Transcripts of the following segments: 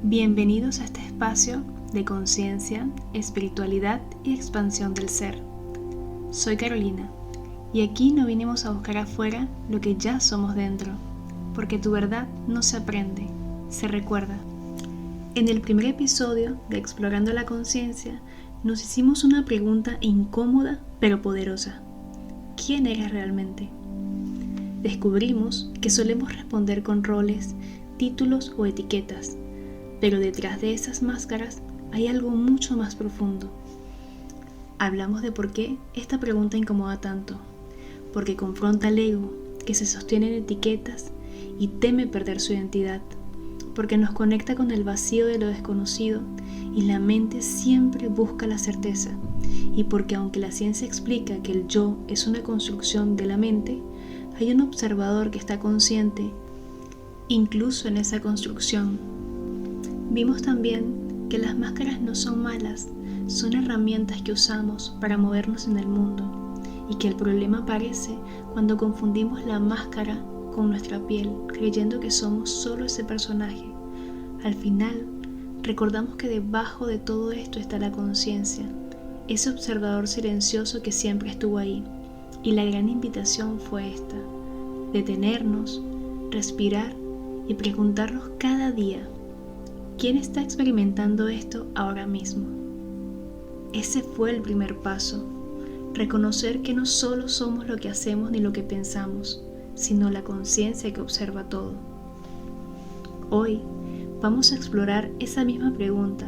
Bienvenidos a este espacio de conciencia, espiritualidad y expansión del ser. Soy Carolina y aquí no vinimos a buscar afuera lo que ya somos dentro, porque tu verdad no se aprende, se recuerda. En el primer episodio de Explorando la Conciencia nos hicimos una pregunta incómoda pero poderosa. ¿Quién eres realmente? Descubrimos que solemos responder con roles, títulos o etiquetas, pero detrás de esas máscaras hay algo mucho más profundo. Hablamos de por qué esta pregunta incomoda tanto, porque confronta al ego que se sostiene en etiquetas y teme perder su identidad, porque nos conecta con el vacío de lo desconocido y la mente siempre busca la certeza, y porque aunque la ciencia explica que el yo es una construcción de la mente, hay un observador que está consciente incluso en esa construcción. Vimos también que las máscaras no son malas, son herramientas que usamos para movernos en el mundo y que el problema aparece cuando confundimos la máscara con nuestra piel, creyendo que somos solo ese personaje. Al final, recordamos que debajo de todo esto está la conciencia, ese observador silencioso que siempre estuvo ahí. Y la gran invitación fue esta: detenernos, respirar y preguntarnos cada día: ¿quién está experimentando esto ahora mismo? Ese fue el primer paso, reconocer que no solo somos lo que hacemos ni lo que pensamos, sino la conciencia que observa todo. Hoy vamos a explorar esa misma pregunta,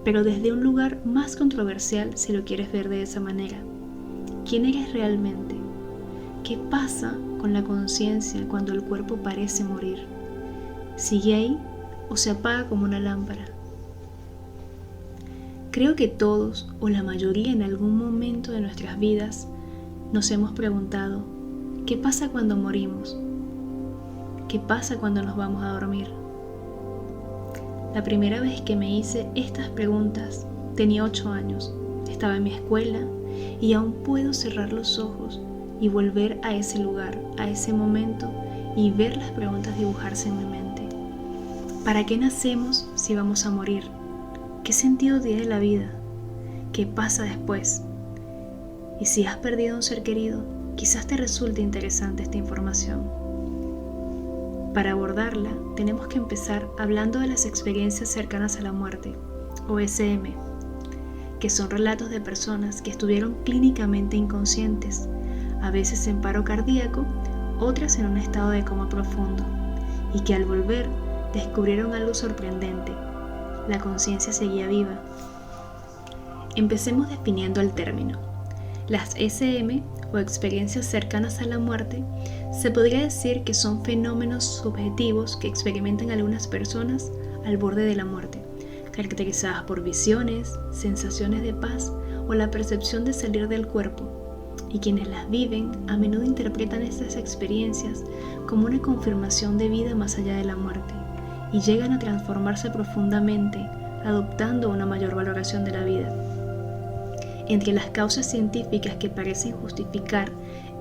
pero desde un lugar más controversial si lo quieres ver de esa manera. ¿Quién eres realmente? ¿Qué pasa con la conciencia cuando el cuerpo parece morir? ¿Sigue ahí o se apaga como una lámpara? Creo que todos o la mayoría en algún momento de nuestras vidas nos hemos preguntado: ¿qué pasa cuando morimos? ¿Qué pasa cuando nos vamos a dormir? La primera vez que me hice estas preguntas tenía 8 años, estaba en mi escuela y aún puedo cerrar los ojos y volver a ese lugar, a ese momento y ver las preguntas dibujarse en mi mente. ¿Para qué nacemos si vamos a morir? ¿Qué sentido tiene la vida? ¿Qué pasa después? Y si has perdido un ser querido, quizás te resulte interesante esta información. Para abordarla, tenemos que empezar hablando de las experiencias cercanas a la muerte, o SM, que son relatos de personas que estuvieron clínicamente inconscientes, a veces en paro cardíaco, otras en un estado de coma profundo, y que al volver descubrieron algo sorprendente: la conciencia seguía viva. Empecemos definiendo el término. Las SM, o experiencias cercanas a la muerte, se podría decir que son fenómenos subjetivos que experimentan algunas personas al borde de la muerte, caracterizadas por visiones, sensaciones de paz o la percepción de salir del cuerpo, y quienes las viven a menudo interpretan estas experiencias como una confirmación de vida más allá de la muerte, y llegan a transformarse profundamente, adoptando una mayor valoración de la vida. Entre las causas científicas que parecen justificar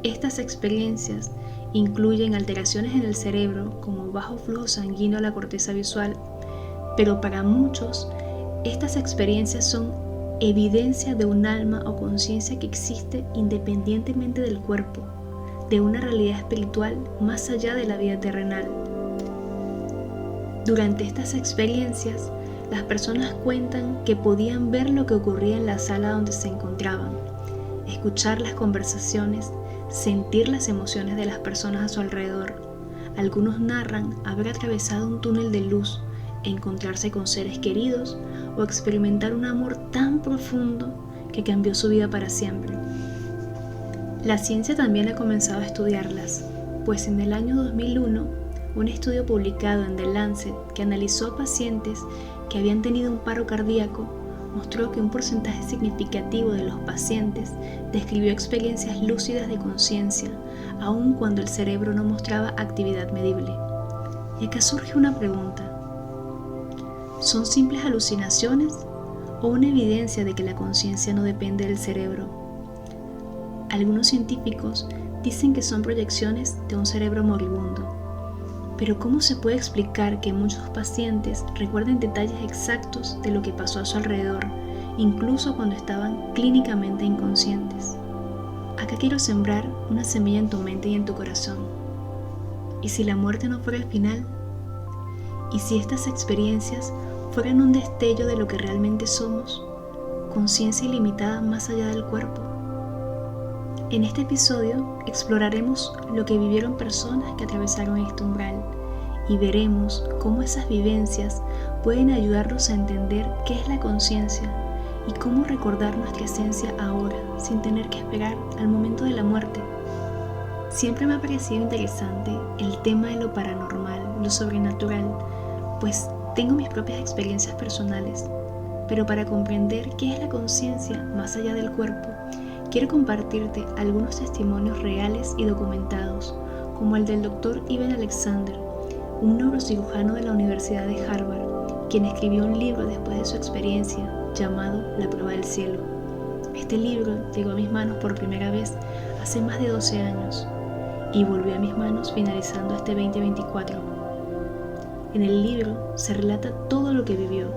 estas experiencias incluyen alteraciones en el cerebro, como bajo flujo sanguíneo a la corteza visual, pero para muchos estas experiencias son evidencia de un alma o conciencia que existe independientemente del cuerpo, de una realidad espiritual más allá de la vida terrenal. Durante estas experiencias, las personas cuentan que podían ver lo que ocurría en la sala donde se encontraban, escuchar las conversaciones, sentir las emociones de las personas a su alrededor. Algunos narran haber atravesado un túnel de luz, encontrarse con seres queridos o experimentar un amor tan profundo que cambió su vida para siempre. La ciencia también ha comenzado a estudiarlas, pues en el año 2001, un estudio publicado en The Lancet que analizó a pacientes que habían tenido un paro cardíaco mostró que un porcentaje significativo de los pacientes describió experiencias lúcidas de conciencia, aun cuando el cerebro no mostraba actividad medible. Y acá surge una pregunta: ¿son simples alucinaciones o una evidencia de que la conciencia no depende del cerebro? Algunos científicos dicen que son proyecciones de un cerebro moribundo, Pero ¿cómo se puede explicar que muchos pacientes recuerden detalles exactos de lo que pasó a su alrededor, incluso cuando estaban clínicamente inconscientes? Acá quiero sembrar una semilla en tu mente y en tu corazón. ¿Y si la muerte no fuera el final? ¿Y si estas experiencias fueran un destello de lo que realmente somos? Conciencia ilimitada más allá del cuerpo. En este episodio exploraremos lo que vivieron personas que atravesaron este umbral y veremos cómo esas vivencias pueden ayudarnos a entender qué es la conciencia y cómo recordar nuestra esencia ahora sin tener que esperar al momento de la muerte. Siempre me ha parecido interesante el tema de lo paranormal, lo sobrenatural, pues tengo mis propias experiencias personales, pero para comprender qué es la conciencia más allá del cuerpo, quiero compartirte algunos testimonios reales y documentados, como el del Dr. Ivan Alexander, un neurocirujano de la Universidad de Harvard, quien escribió un libro después de su experiencia llamado La prueba del cielo. Este libro llegó a mis manos por primera vez hace más de 12 años y volvió a mis manos finalizando este 2024. En el libro se relata todo lo que vivió.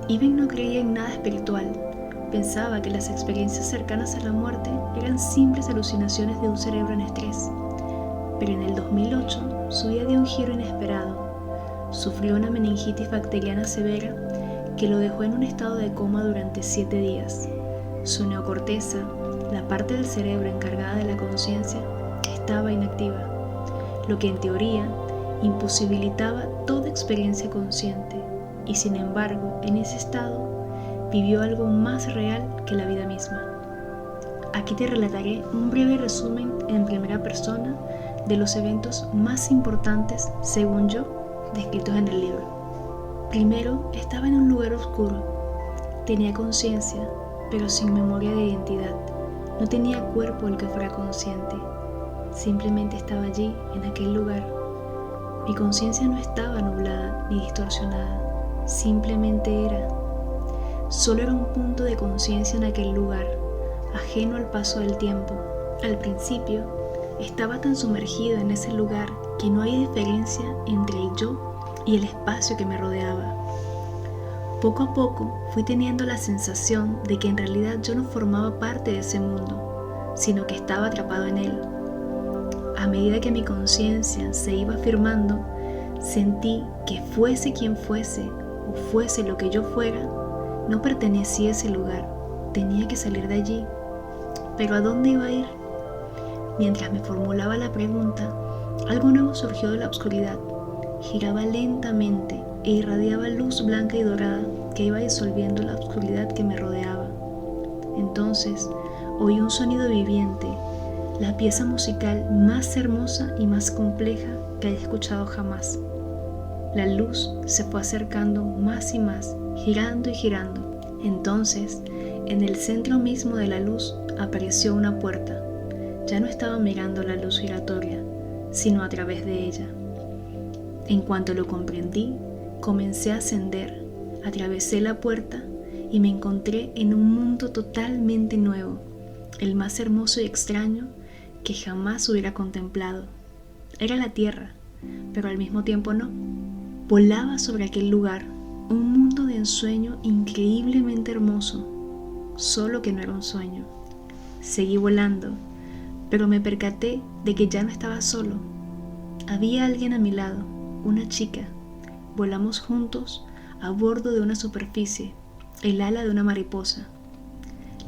Ivan no creía en nada espiritual. Pensaba que las experiencias cercanas a la muerte eran simples alucinaciones de un cerebro en estrés. Pero en el 2008 su vida dio un giro inesperado. Sufrió una meningitis bacteriana severa que lo dejó en un estado de coma durante 7 días. Su neocorteza, la parte del cerebro encargada de la conciencia, estaba inactiva, lo que en teoría imposibilitaba toda experiencia consciente, y sin embargo, en ese estado, vivió algo más real que la vida misma. Aquí te relataré un breve resumen en primera persona de los eventos más importantes, según yo, descritos en el libro. Primero, estaba en un lugar oscuro. Tenía conciencia, pero sin memoria de identidad. No tenía cuerpo el que fuera consciente. Simplemente estaba allí, en aquel lugar. Mi conciencia no estaba nublada ni distorsionada. Simplemente era. Solo era un punto de conciencia en aquel lugar, ajeno al paso del tiempo. Al principio, estaba tan sumergido en ese lugar que no hay diferencia entre el yo y el espacio que me rodeaba. Poco a poco fui teniendo la sensación de que en realidad yo no formaba parte de ese mundo, sino que estaba atrapado en él. A medida que mi conciencia se iba afirmando, sentí que fuese quien fuese o fuese lo que yo fuera, no pertenecía a ese lugar, tenía que salir de allí. ¿Pero a dónde iba a ir? Mientras me formulaba la pregunta, algo nuevo surgió de la oscuridad. Giraba lentamente e irradiaba luz blanca y dorada que iba disolviendo la oscuridad que me rodeaba. Entonces oí un sonido viviente, la pieza musical más hermosa y más compleja que haya escuchado jamás. La luz se fue acercando más y más, girando y girando. Entonces, en el centro mismo de la luz apareció una puerta. Ya no estaba mirando la luz giratoria, sino a través de ella. En cuanto lo comprendí, comencé a ascender, atravesé la puerta y me encontré en un mundo totalmente nuevo, el más hermoso y extraño que jamás hubiera contemplado. Era la Tierra, pero al mismo tiempo no. Volaba sobre aquel lugar, un mundo de ensueño increíblemente hermoso, solo que no era un sueño. Seguí volando, pero me percaté de que ya no estaba solo. Había alguien a mi lado, una chica. Volamos juntos a bordo de una superficie, el ala de una mariposa.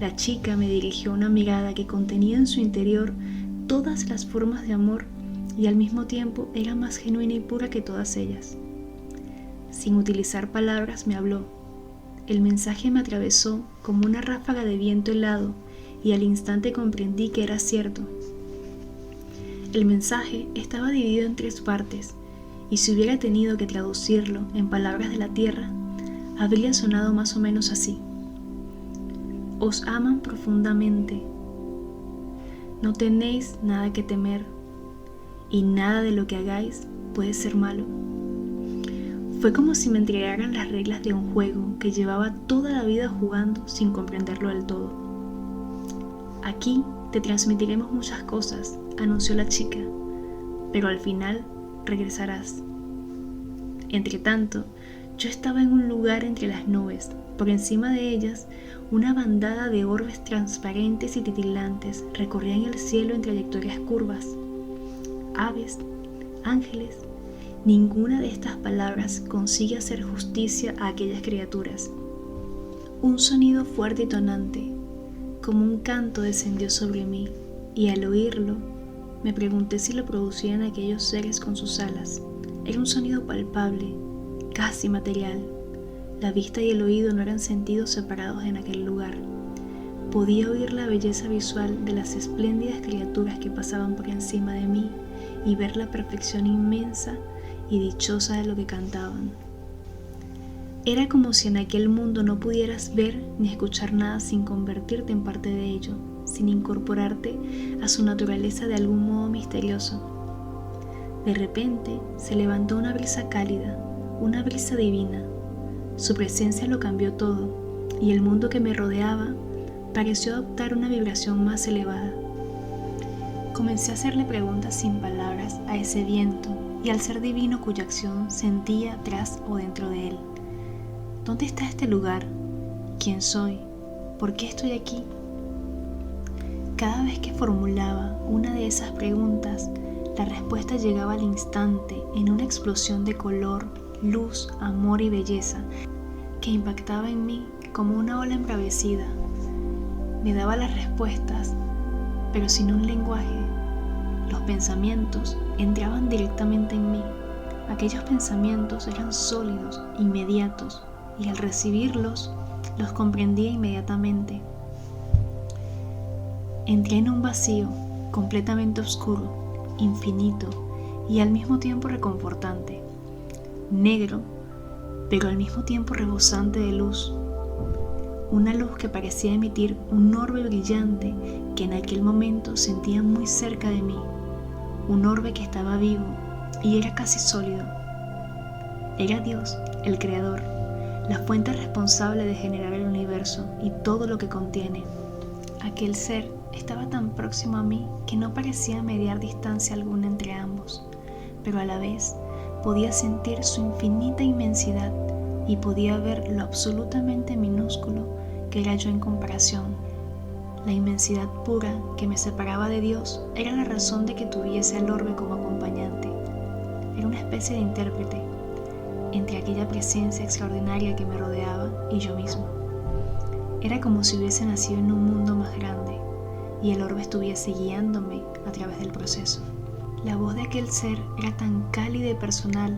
La chica me dirigió una mirada que contenía en su interior todas las formas de amor y al mismo tiempo era más genuina y pura que todas ellas. Sin utilizar palabras me habló. El mensaje me atravesó como una ráfaga de viento helado y al instante comprendí que era cierto. El mensaje estaba dividido en 3 partes y si hubiera tenido que traducirlo en palabras de la tierra, habría sonado más o menos así. Os aman profundamente. No tenéis nada que temer y nada de lo que hagáis puede ser malo. Fue como si me entregaran las reglas de un juego que llevaba toda la vida jugando sin comprenderlo del todo. Aquí te transmitiremos muchas cosas, anunció la chica, pero al final regresarás. Entretanto, yo estaba en un lugar entre las nubes. Por encima de ellas, una bandada de orbes transparentes y titilantes recorrían el cielo en trayectorias curvas. Aves, ángeles, ninguna de estas palabras consigue hacer justicia a aquellas criaturas. Un sonido fuerte y tonante, como un canto, descendió sobre mí, y al oírlo, me pregunté si lo producían aquellos seres con sus alas. Era un sonido palpable, casi material. La vista y el oído no eran sentidos separados en aquel lugar. Podía oír la belleza visual de las espléndidas criaturas que pasaban por encima de mí y ver la perfección inmensa y dichosa de lo que cantaban. Era como si en aquel mundo no pudieras ver ni escuchar nada sin convertirte en parte de ello, sin incorporarte a su naturaleza de algún modo misterioso. De repente se levantó una brisa cálida, una brisa divina. Su presencia lo cambió todo, y el mundo que me rodeaba pareció adoptar una vibración más elevada. Comencé a hacerle preguntas sin palabras a ese viento y al ser divino cuya acción sentía tras o dentro de él. ¿Dónde está este lugar? ¿Quién soy? ¿Por qué estoy aquí? Cada vez que formulaba una de esas preguntas, la respuesta llegaba al instante en una explosión de color, luz, amor y belleza que impactaba en mí como una ola embravecida. Me daba las respuestas, pero sin un lenguaje. Los pensamientos entraban directamente en mí. Aquellos pensamientos eran sólidos, inmediatos, y al recibirlos, los comprendía inmediatamente. Entré en un vacío completamente oscuro, infinito y al mismo tiempo reconfortante. Negro, pero al mismo tiempo rebosante de luz. Una luz que parecía emitir un orbe brillante que en aquel momento sentía muy cerca de mí. Un orbe que estaba vivo y era casi sólido. Era Dios, el Creador, la fuente responsable de generar el universo y todo lo que contiene. Aquel ser estaba tan próximo a mí que no parecía mediar distancia alguna entre ambos, pero a la vez podía sentir su infinita inmensidad y podía ver lo absolutamente minúsculo que era yo en comparación. La inmensidad pura que me separaba de Dios era la razón de que tuviese al orbe como acompañante. Era una especie de intérprete entre aquella presencia extraordinaria que me rodeaba y yo mismo. Era como si hubiese nacido en un mundo más grande y el orbe estuviese guiándome a través del proceso. La voz de aquel ser era tan cálida y personal,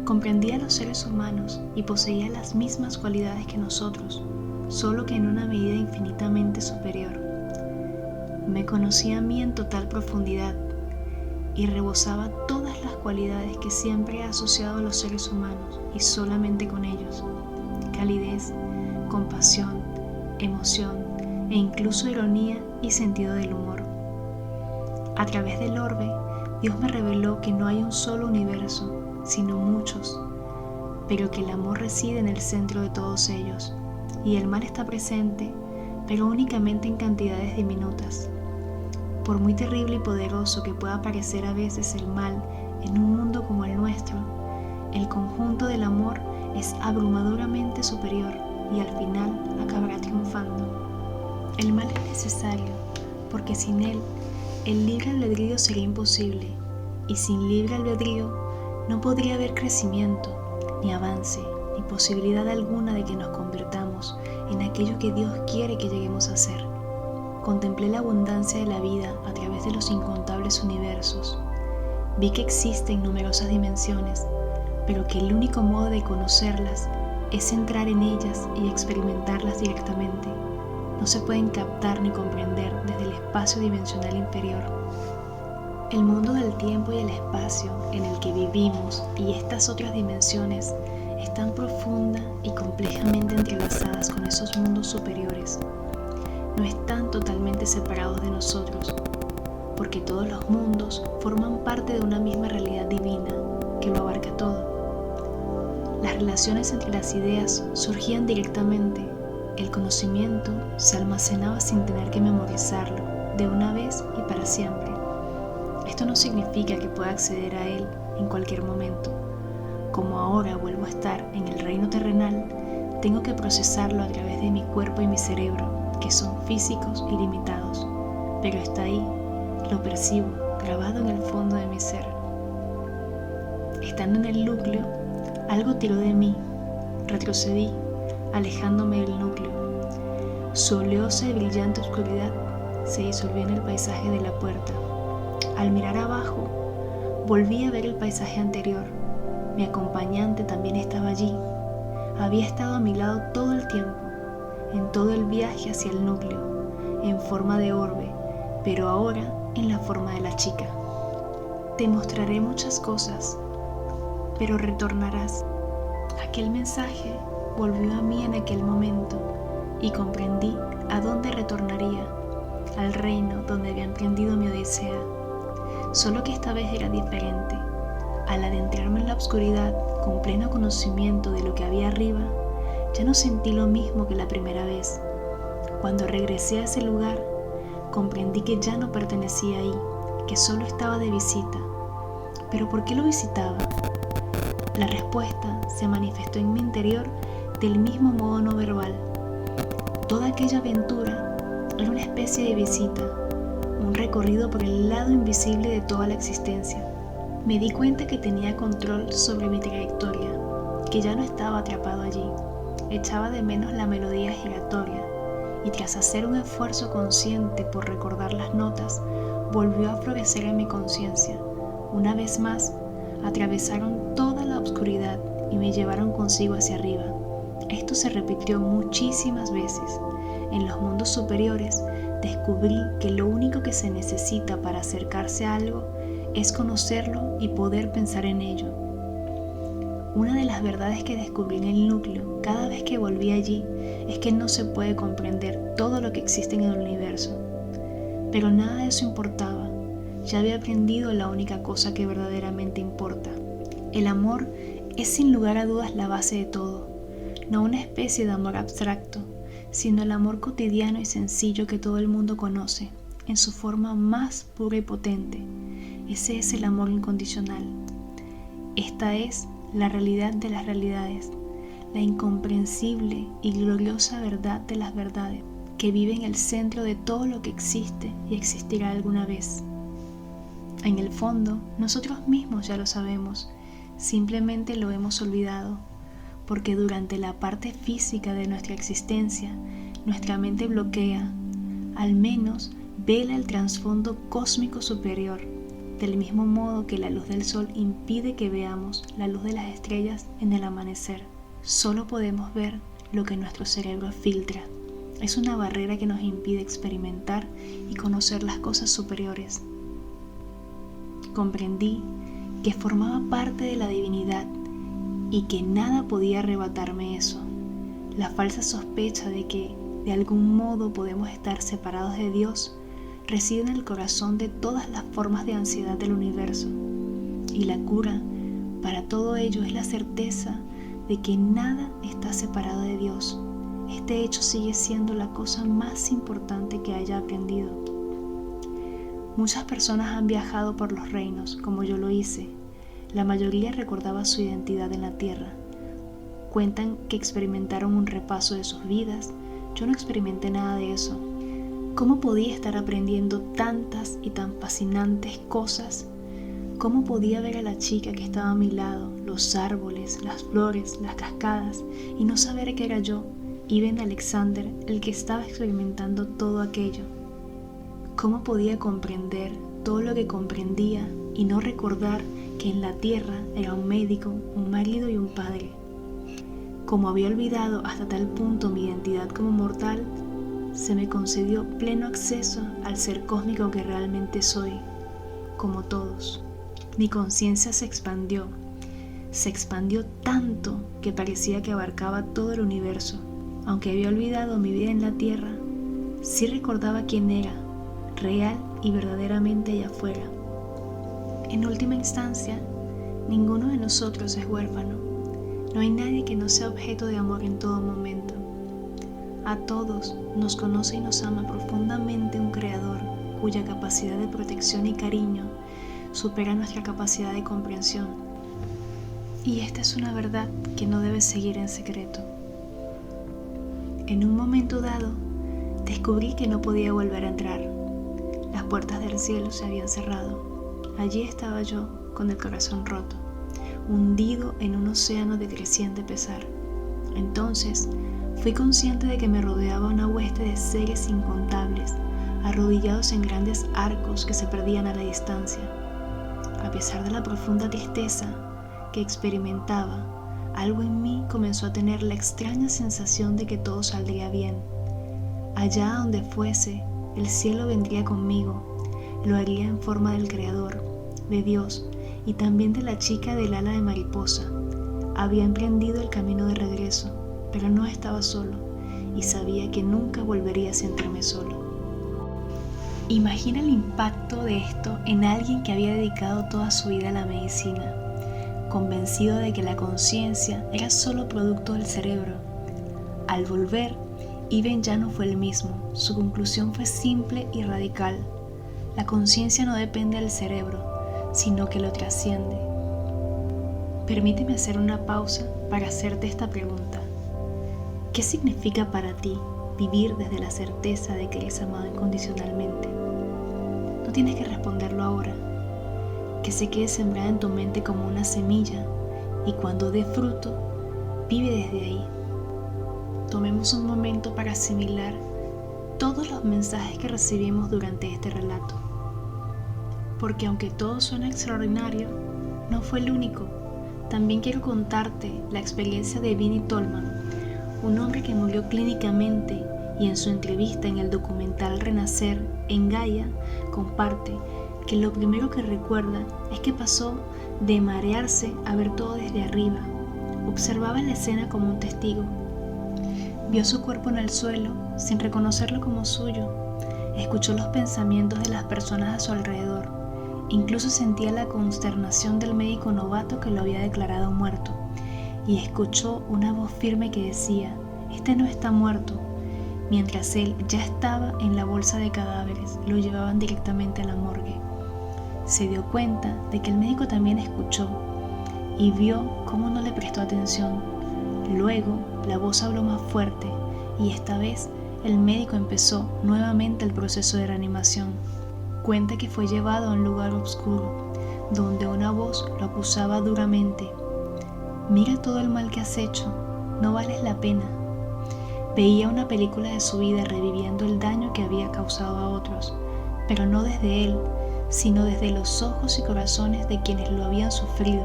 comprendía a los seres humanos y poseía las mismas cualidades que nosotros, solo que en una medida infinitamente superior. Me conocía a mí en total profundidad y rebosaba todas las cualidades que siempre he asociado a los seres humanos y solamente con ellos: calidez, compasión, emoción e incluso ironía y sentido del humor. A través del orbe, Dios me reveló que no hay un solo universo, sino muchos, pero que el amor reside en el centro de todos ellos, y el mal está presente, pero únicamente en cantidades diminutas. Por muy terrible y poderoso que pueda parecer a veces el mal en un mundo como el nuestro, el conjunto del amor es abrumadoramente superior y al final acabará triunfando. El mal es necesario, porque sin él, el libre albedrío sería imposible, y sin libre albedrío no podría haber crecimiento, ni avance, ni posibilidad alguna de que nos convirtamos en aquello que Dios quiere que lleguemos a ser. Contemplé la abundancia de la vida a través de los incontables universos. Vi que existen numerosas dimensiones, pero que el único modo de conocerlas es entrar en ellas y experimentarlas directamente. No se pueden captar ni comprender desde el espacio dimensional inferior. El mundo del tiempo y el espacio en el que vivimos y estas otras dimensiones están profunda y complejamente entrelazadas con esos mundos superiores. No están totalmente separados de nosotros, porque todos los mundos forman parte de una misma realidad divina que lo abarca todo. Las relaciones entre las ideas surgían directamente. El conocimiento se almacenaba sin tener que memorizarlo, de una vez y para siempre. Esto no significa que pueda acceder a él en cualquier momento. como ahora vuelvo a estar en el reino terrenal, tengo que procesarlo a través de mi cuerpo y mi cerebro, que son físicos y limitados, pero está ahí, lo percibo, grabado en el fondo de mi ser. Estando en el núcleo, algo tiró de mí, retrocedí, alejándome del núcleo. Su oleosa y brillante oscuridad se disolvió en el paisaje de la puerta. Al mirar abajo, volví a ver el paisaje anterior. Mi acompañante también estaba allí. Había estado a mi lado todo el tiempo, en todo el viaje hacia el núcleo, en forma de orbe, pero ahora en la forma de la chica. Te mostraré muchas cosas, pero retornarás. Aquel mensaje volvió a mí en aquel momento y comprendí a dónde retornaría, al reino donde había emprendido mi odisea. Solo que esta vez era diferente. Al adentrarme en la oscuridad con pleno conocimiento de lo que había arriba, ya no sentí lo mismo que la primera vez. Cuando regresé a ese lugar, comprendí que ya no pertenecía ahí, que solo estaba de visita. ¿Pero por qué lo visitaba? La respuesta se manifestó en mi interior del mismo modo no verbal. Toda aquella aventura era una especie de visita, un recorrido por el lado invisible de toda la existencia. Me di cuenta que tenía control sobre mi trayectoria, que ya no estaba atrapado allí. Echaba de menos la melodía giratoria y tras hacer un esfuerzo consciente por recordar las notas, volvió a florecer en mi conciencia. Una vez más, atravesaron toda la oscuridad y me llevaron consigo hacia arriba. Esto se repitió muchísimas veces. En los mundos superiores descubrí que lo único que se necesita para acercarse a algo es conocerlo y poder pensar en ello. Una de las verdades que descubrí en el núcleo cada vez que volví allí es que no se puede comprender todo lo que existe en el universo. Pero nada de eso importaba. Ya había aprendido la única cosa que verdaderamente importa. El amor es sin lugar a dudas la base de todo, no una especie de amor abstracto, sino el amor cotidiano y sencillo que todo el mundo conoce, en su forma más pura y potente. Ese es el amor incondicional. Esta es la realidad de las realidades, la incomprensible y gloriosa verdad de las verdades, que vive en el centro de todo lo que existe y existirá alguna vez. En el fondo, nosotros mismos ya lo sabemos, simplemente lo hemos olvidado, porque durante la parte física de nuestra existencia, nuestra mente bloquea, al menos vela el trasfondo cósmico superior, del mismo modo que la luz del sol impide que veamos la luz de las estrellas en el amanecer. Solo podemos ver lo que nuestro cerebro filtra. Es una barrera que nos impide experimentar y conocer las cosas superiores. Comprendí que formaba parte de la divinidad y que nada podía arrebatarme eso. La falsa sospecha de que de algún modo podemos estar separados de Dios reside en el corazón de todas las formas de ansiedad del universo. Y la cura para todo ello es la certeza de que nada está separado de Dios. Este hecho sigue siendo la cosa más importante que haya aprendido. Muchas personas han viajado por los reinos, como yo lo hice. La mayoría recordaba su identidad en la tierra. Cuentan que experimentaron un repaso de sus vidas. Yo no experimenté nada de eso. ¿Cómo podía estar aprendiendo tantas y tan fascinantes cosas? ¿Cómo podía ver a la chica que estaba a mi lado, los árboles, las flores, las cascadas, y no saber que era yo, Iben Alexander, el que estaba experimentando todo aquello? ¿Cómo podía comprender todo lo que comprendía y no recordar que en la tierra era un médico, un marido y un padre? Como había olvidado hasta tal punto mi identidad como mortal, se me concedió pleno acceso al ser cósmico que realmente soy, como todos. Mi conciencia se expandió tanto que parecía que abarcaba todo el universo. Aunque había olvidado mi vida en la tierra, sí recordaba quién era, real y verdaderamente allá afuera. En última instancia, ninguno de nosotros es huérfano. No hay nadie que no sea objeto de amor en todo momento. A todos nos conoce y nos ama profundamente un Creador cuya capacidad de protección y cariño supera nuestra capacidad de comprensión. Y esta es una verdad que no debes seguir en secreto. En un momento dado, descubrí que no podía volver a entrar. Las puertas del cielo se habían cerrado. Allí estaba yo, con el corazón roto, hundido en un océano de creciente pesar. Entonces, fui consciente de que me rodeaba una hueste de seres incontables, arrodillados en grandes arcos que se perdían a la distancia. A pesar de la profunda tristeza que experimentaba, algo en mí comenzó a tener la extraña sensación de que todo saldría bien. Allá donde fuese, el cielo vendría conmigo, lo haría en forma del Creador, de Dios y también de la chica del ala de mariposa. Había emprendido el camino de regreso, pero no estaba solo y sabía que nunca volvería a sentirme solo. Imagina el impacto de esto en alguien que había dedicado toda su vida a la medicina, convencido de que la conciencia era solo producto del cerebro. Al volver, Iben ya no fue el mismo. Su conclusión fue simple y radical. La conciencia no depende del cerebro, sino que lo trasciende. Permíteme hacer una pausa para hacerte esta pregunta. ¿Qué significa para ti vivir desde la certeza de que eres amado incondicionalmente? No tienes que responderlo ahora. Que se quede sembrada en tu mente como una semilla y cuando dé fruto, vive desde ahí. Tomemos un momento para asimilar todos los mensajes que recibimos durante este relato. Porque aunque todo suena extraordinario, no fue el único. También quiero contarte la experiencia de Vinnie Tolman, un hombre que murió clínicamente y en su entrevista en el documental Renacer en Gaia comparte que lo primero que recuerda es que pasó de marearse a ver todo desde arriba. Observaba la escena como un testigo. Vio su cuerpo en el suelo sin reconocerlo como suyo. Escuchó los pensamientos de las personas a su alrededor. Incluso sentía la consternación del médico novato que lo había declarado muerto. Y escuchó una voz firme que decía: "Este no está muerto", mientras él ya estaba en la bolsa de cadáveres. Lo llevaban directamente a la morgue. Se dio cuenta de que el médico también escuchó y vio cómo no le prestó atención. Luego, la voz habló más fuerte y esta vez el médico empezó nuevamente el proceso de reanimación. Cuenta que fue llevado a un lugar oscuro, donde una voz lo acusaba duramente. "Mira todo el mal que has hecho, no vales la pena". Veía una película de su vida reviviendo el daño que había causado a otros, pero no desde él, sino desde los ojos y corazones de quienes lo habían sufrido.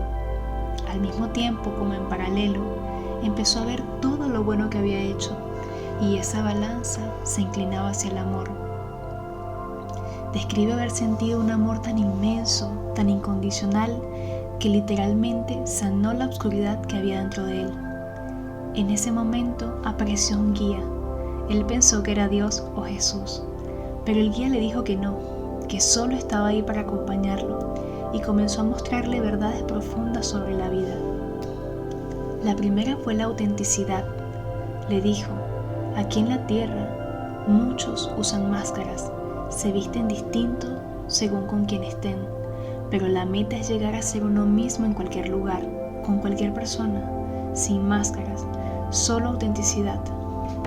Al mismo tiempo, como en paralelo, empezó a ver todo lo bueno que había hecho, y esa balanza se inclinaba hacia el amor. Describe haber sentido un amor tan inmenso, tan incondicional, que literalmente sanó la oscuridad que había dentro de él. En ese momento apareció un guía. Él pensó que era Dios o Jesús, pero el guía le dijo que no, que solo estaba ahí para acompañarlo, y comenzó a mostrarle verdades profundas sobre la vida. La primera fue la autenticidad. Le dijo: "Aquí en la tierra muchos usan máscaras, se visten distinto según con quién estén, pero la meta es llegar a ser uno mismo en cualquier lugar, con cualquier persona, sin máscaras, solo autenticidad".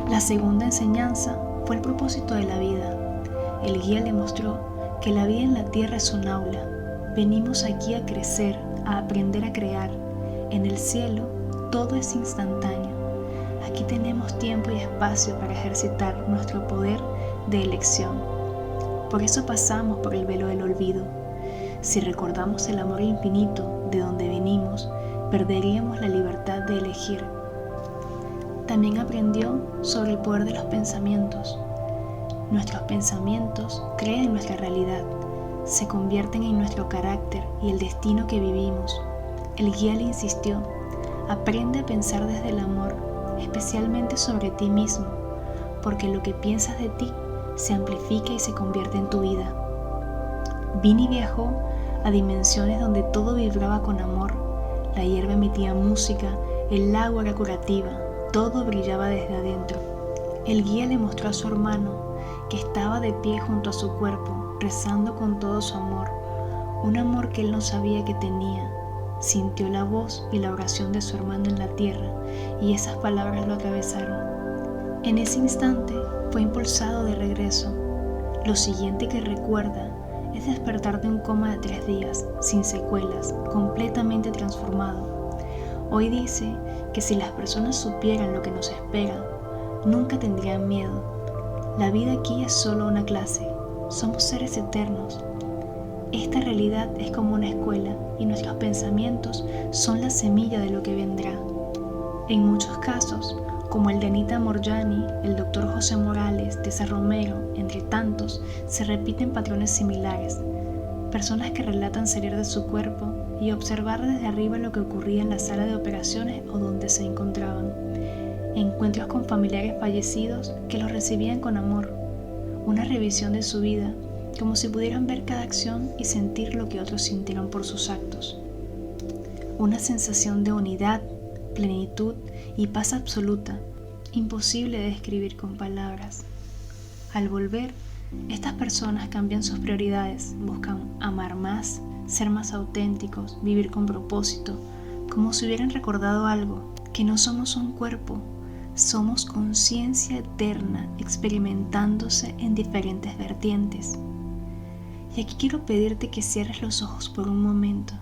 La segunda enseñanza fue el propósito de la vida. El guía le mostró que la vida en la tierra es un aula. Venimos aquí a crecer, a aprender a crear. En el cielo todo es instantáneo. Aquí tenemos tiempo y espacio para ejercitar nuestro poder de elección. Por eso pasamos por el velo del olvido. Si recordamos el amor infinito de donde venimos, perderíamos la libertad de elegir. También aprendió sobre el poder de los pensamientos. Nuestros pensamientos crean nuestra realidad, se convierten en nuestro carácter y el destino que vivimos. El guía le insistió: "Aprende a pensar desde el amor, especialmente sobre ti mismo, porque lo que piensas de ti se amplifica y se convierte en tu vida". Vinnie viajó a dimensiones donde todo vibraba con amor. La hierba emitía música, el agua era curativa, todo brillaba desde adentro. El guía le mostró a su hermano, que estaba de pie junto a su cuerpo, rezando con todo su amor, un amor que él no sabía que tenía. sintió la voz y la oración de su hermano en la tierra, y esas palabras lo atravesaron. En ese instante fue impulsado de regreso. Lo siguiente que recuerda es despertar de un coma de 3 días, sin secuelas, completamente transformado. Hoy dice que si las personas supieran lo que nos espera, nunca tendrían miedo. La vida aquí es solo una clase, somos seres eternos. Esta realidad es como una escuela y nuestros pensamientos son la semilla de lo que vendrá. En muchos casos, como el de Anita Moorjani, el Dr. José Morales, Tessa Romero, entre tantos, se repiten patrones similares. Personas que relatan salir de su cuerpo y observar desde arriba lo que ocurría en la sala de operaciones o donde se encontraban. Encuentros con familiares fallecidos que los recibían con amor. Una revisión de su vida, como si pudieran ver cada acción y sentir lo que otros sintieron por sus actos. Una sensación de unidad, plenitud y paz absoluta, imposible de describir con palabras. Al volver, estas personas cambian sus prioridades, buscan amar más, ser más auténticos, vivir con propósito, como si hubieran recordado algo, que no somos un cuerpo, somos conciencia eterna experimentándose en diferentes vertientes. Y aquí quiero pedirte que cierres los ojos por un momento.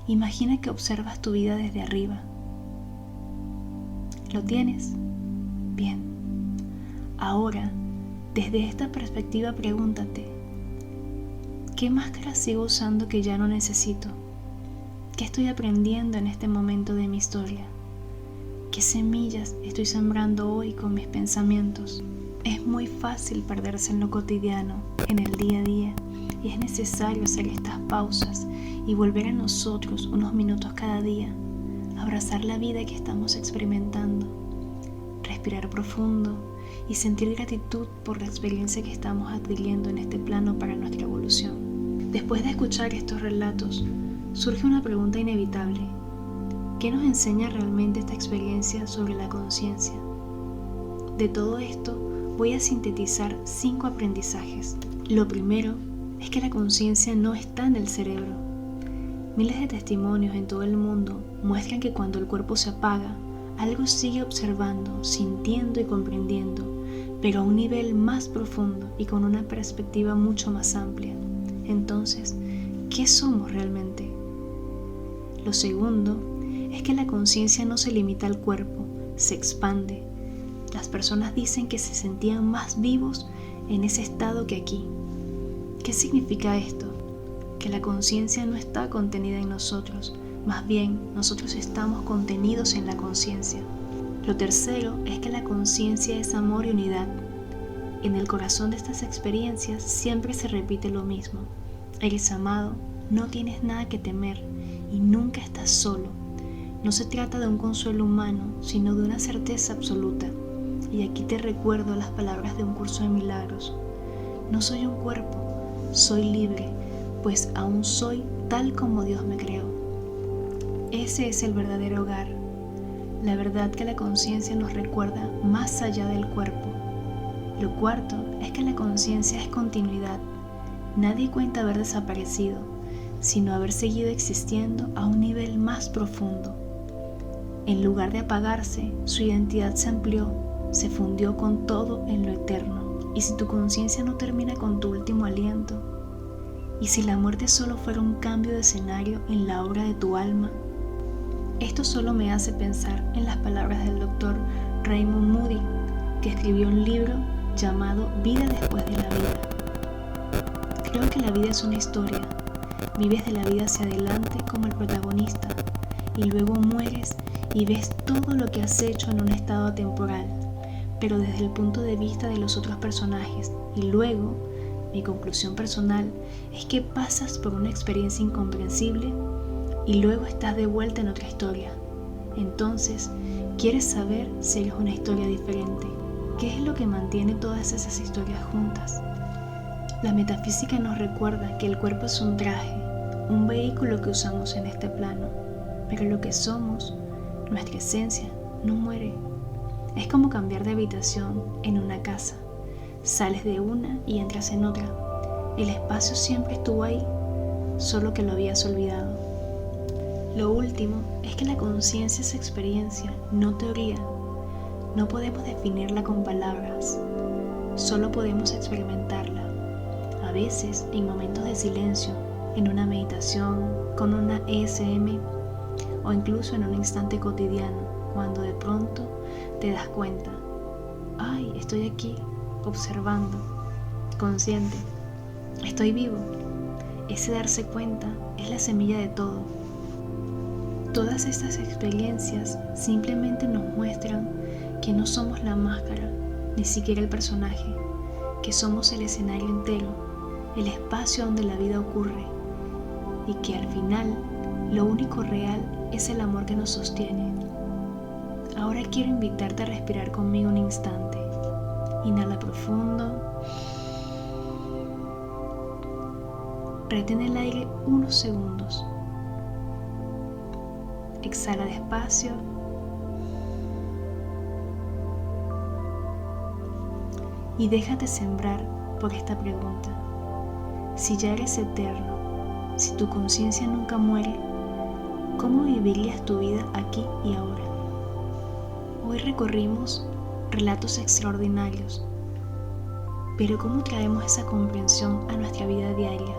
Imagina que observas tu vida desde arriba. ¿Lo tienes? Bien. Ahora, desde esta perspectiva pregúntate, ¿qué máscara sigo usando que ya no necesito? ¿Qué estoy aprendiendo en este momento de mi historia? ¿Qué semillas estoy sembrando hoy con mis pensamientos? Es muy fácil perderse en lo cotidiano, en el día a día, y es necesario hacer estas pausas y volver a nosotros unos minutos cada día, abrazar la vida que estamos experimentando, respirar profundo y sentir gratitud por la experiencia que estamos adquiriendo en este plano para nuestra evolución. Después de escuchar estos relatos, surge una pregunta inevitable. ¿Qué nos enseña realmente esta experiencia sobre la conciencia? De todo esto voy a sintetizar 5 aprendizajes. Lo primero es que la conciencia no está en el cerebro. Miles de testimonios en todo el mundo muestran que cuando el cuerpo se apaga, algo sigue observando, sintiendo y comprendiendo, pero a un nivel más profundo y con una perspectiva mucho más amplia. Entonces, ¿qué somos realmente? Lo segundo es que la conciencia no se limita al cuerpo, se expande. Las personas dicen que se sentían más vivos en ese estado que aquí. ¿Qué significa esto? Que la conciencia no está contenida en nosotros, más bien nosotros estamos contenidos en la conciencia. Lo tercero es que la conciencia es amor y unidad. En el corazón de estas experiencias siempre se repite lo mismo. Eres amado, no tienes nada que temer y nunca estás solo. No se trata de un consuelo humano, sino de una certeza absoluta. Y aquí te recuerdo las palabras de un curso de milagros. No soy un cuerpo, soy libre, pues aún soy tal como Dios me creó. Ese es el verdadero hogar, la verdad que la conciencia nos recuerda más allá del cuerpo. Lo cuarto es que la conciencia es continuidad. Nadie cuenta haber desaparecido, sino haber seguido existiendo a un nivel más profundo. En lugar de apagarse, su identidad se amplió, se fundió con todo en lo eterno. Y si tu conciencia no termina con tu último aliento, y si la muerte solo fuera un cambio de escenario en la obra de tu alma, esto solo me hace pensar en las palabras del Dr. Raymond Moody, que escribió un libro llamado Vida después de la vida. Creo que la vida es una historia. Vives de la vida hacia adelante como el protagonista, y luego mueres y ves todo lo que has hecho en un estado temporal, pero desde el punto de vista de los otros personajes. Y luego, mi conclusión personal es que pasas por una experiencia incomprensible y luego estás de vuelta en otra historia. Entonces, quieres saber si eres una historia diferente. ¿Qué es lo que mantiene todas esas historias juntas? La metafísica nos recuerda que el cuerpo es un traje, un vehículo que usamos en este plano, pero lo que somos, nuestra esencia, no muere. Es como cambiar de habitación en una casa. Sales de una y entras en otra. El espacio siempre estuvo ahí, solo que lo habías olvidado. Lo último es que la conciencia es experiencia, no teoría. No podemos definirla con palabras, solo podemos experimentarla. A veces, en momentos de silencio, en una meditación, con una ESM o incluso en un instante cotidiano, cuando de pronto te das cuenta, ¡ay, estoy aquí, observando, consciente, estoy vivo! Ese darse cuenta es la semilla de todo. Todas estas experiencias simplemente nos muestran que no somos la máscara, ni siquiera el personaje, que somos el escenario entero, el espacio donde la vida ocurre, y que al final lo único real es el amor que nos sostiene. Ahora quiero invitarte a respirar conmigo un instante. Inhala profundo. Retén el aire unos segundos. Exhala despacio. Y déjate sembrar por esta pregunta. Si ya eres eterno, si tu conciencia nunca muere, ¿cómo vivirías tu vida aquí y ahora? Hoy recorrimos relatos extraordinarios, pero ¿cómo traemos esa comprensión a nuestra vida diaria?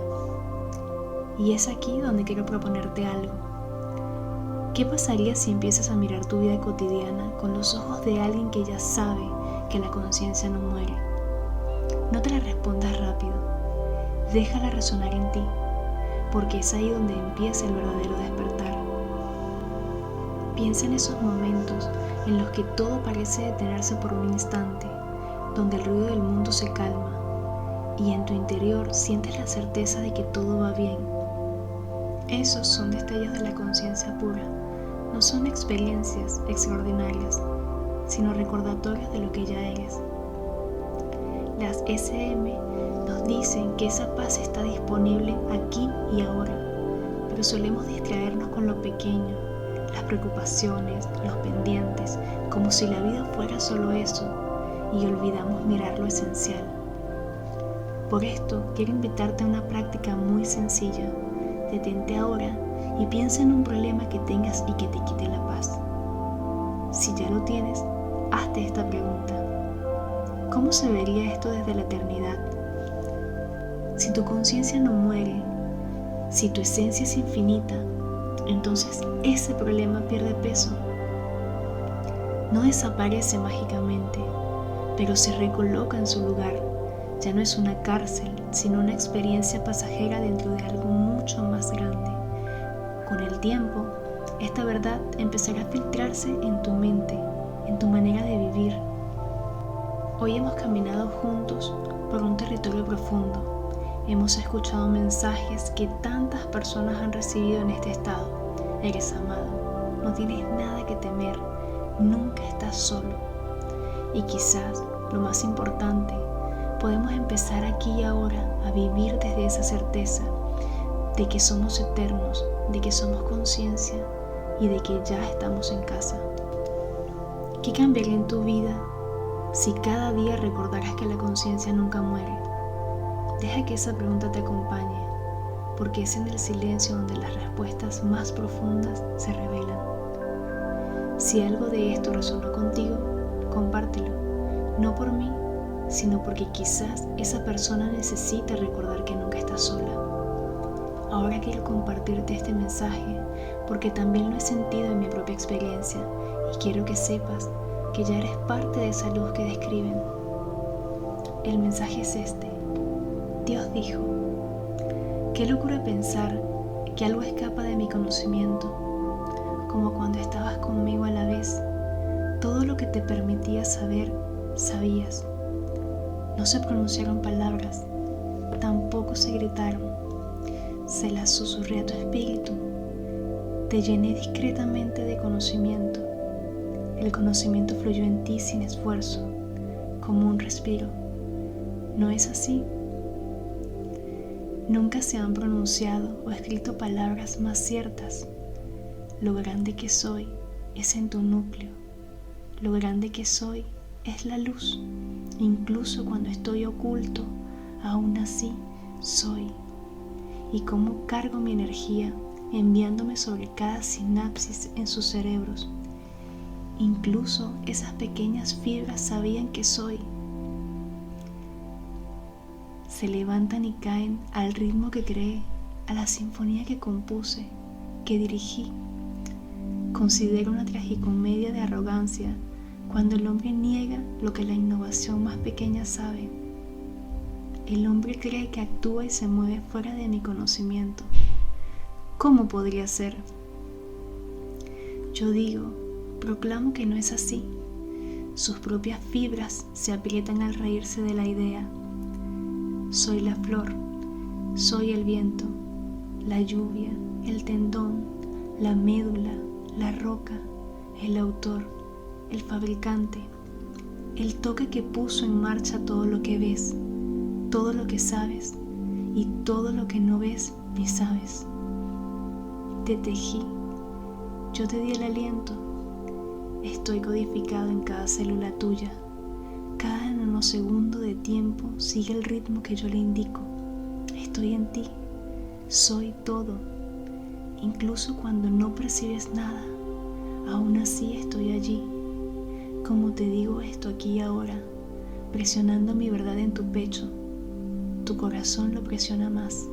Y es aquí donde quiero proponerte algo. ¿Qué pasaría si empiezas a mirar tu vida cotidiana con los ojos de alguien que ya sabe que la conciencia no muere? No te la respondas rápido, déjala resonar en ti, porque es ahí donde empieza el verdadero despertar. Piensa en esos momentos en los que todo parece detenerse por un instante, donde el ruido del mundo se calma y en tu interior sientes la certeza de que todo va bien. Esos son destellos de la conciencia pura, no son experiencias extraordinarias, sino recordatorios de lo que ya eres. Las SM nos dicen que esa paz está disponible aquí y ahora, pero solemos distraernos con lo pequeño, las preocupaciones, los pendientes, como si la vida fuera solo eso, y olvidamos mirar lo esencial. Por esto quiero invitarte a una práctica muy sencilla. Detente ahora y piensa en un problema que tengas y que te quite la paz. Si ya lo tienes, hazte esta pregunta. ¿Cómo se vería esto desde la eternidad? Si tu conciencia no muere, si tu esencia es infinita, entonces ese problema pierde peso. No desaparece mágicamente, pero se recoloca en su lugar. Ya no es una cárcel, sino una experiencia pasajera dentro de algo mucho más grande. Con el tiempo, esta verdad empezará a filtrarse en tu mente, en tu manera de vivir. Hoy hemos caminado juntos por un territorio profundo. Hemos escuchado mensajes que tantas personas han recibido en este estado. Eres amado, no tienes nada que temer, nunca estás solo. Y quizás, lo más importante, podemos empezar aquí y ahora a vivir desde esa certeza de que somos eternos, de que somos conciencia y de que ya estamos en casa. ¿Qué cambiaría en tu vida si cada día recordaras que la conciencia nunca muere? Deja que esa pregunta te acompañe, porque es en el silencio donde las respuestas más profundas se revelan. Si algo de esto resonó contigo, compártelo, no por mí, sino porque quizás esa persona necesita recordar que nunca está sola. Ahora quiero compartirte este mensaje porque también lo he sentido en mi propia experiencia y quiero que sepas que ya eres parte de esa luz que describen. El mensaje es este. Dios dijo: qué locura pensar que algo escapa de mi conocimiento, como cuando estabas conmigo a la vez. Todo lo que te permitía saber, sabías. No se pronunciaron palabras, tampoco se gritaron. Se las susurré a tu espíritu. Te llené discretamente de conocimiento. El conocimiento fluyó en ti sin esfuerzo, como un respiro. ¿No es así? Nunca se han pronunciado o escrito palabras más ciertas. Lo grande que soy es en tu núcleo. Lo grande que soy es la luz. Incluso cuando estoy oculto, aún así soy. Y cómo cargo mi energía enviándome sobre cada sinapsis en sus cerebros. Incluso esas pequeñas fibras sabían que soy. Se levantan y caen al ritmo que creé, a la sinfonía que compuse, que dirigí. Considero una tragicomedia de arrogancia cuando el hombre niega lo que la innovación más pequeña sabe. El hombre cree que actúa y se mueve fuera de mi conocimiento. ¿Cómo podría ser? Yo digo, proclamo que no es así. Sus propias fibras se aprietan al reírse de la idea. Soy la flor, soy el viento, la lluvia, el tendón, la médula, la roca, el autor, el fabricante, el toque que puso en marcha todo lo que ves, todo lo que sabes y todo lo que no ves ni sabes. Te tejí, yo te di el aliento, estoy codificado en cada célula tuya. Cada nanosegundo de tiempo sigue el ritmo que yo le indico. Estoy en ti, soy todo. Incluso cuando no percibes nada, aún así estoy allí. Como te digo esto aquí y ahora, presionando mi verdad en tu pecho, tu corazón lo presiona más.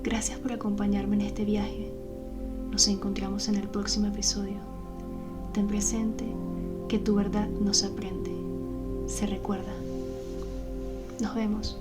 Gracias por acompañarme en este viaje. Nos encontramos en el próximo episodio. Ten presente que tu verdad no se aprende, se recuerda. Nos vemos.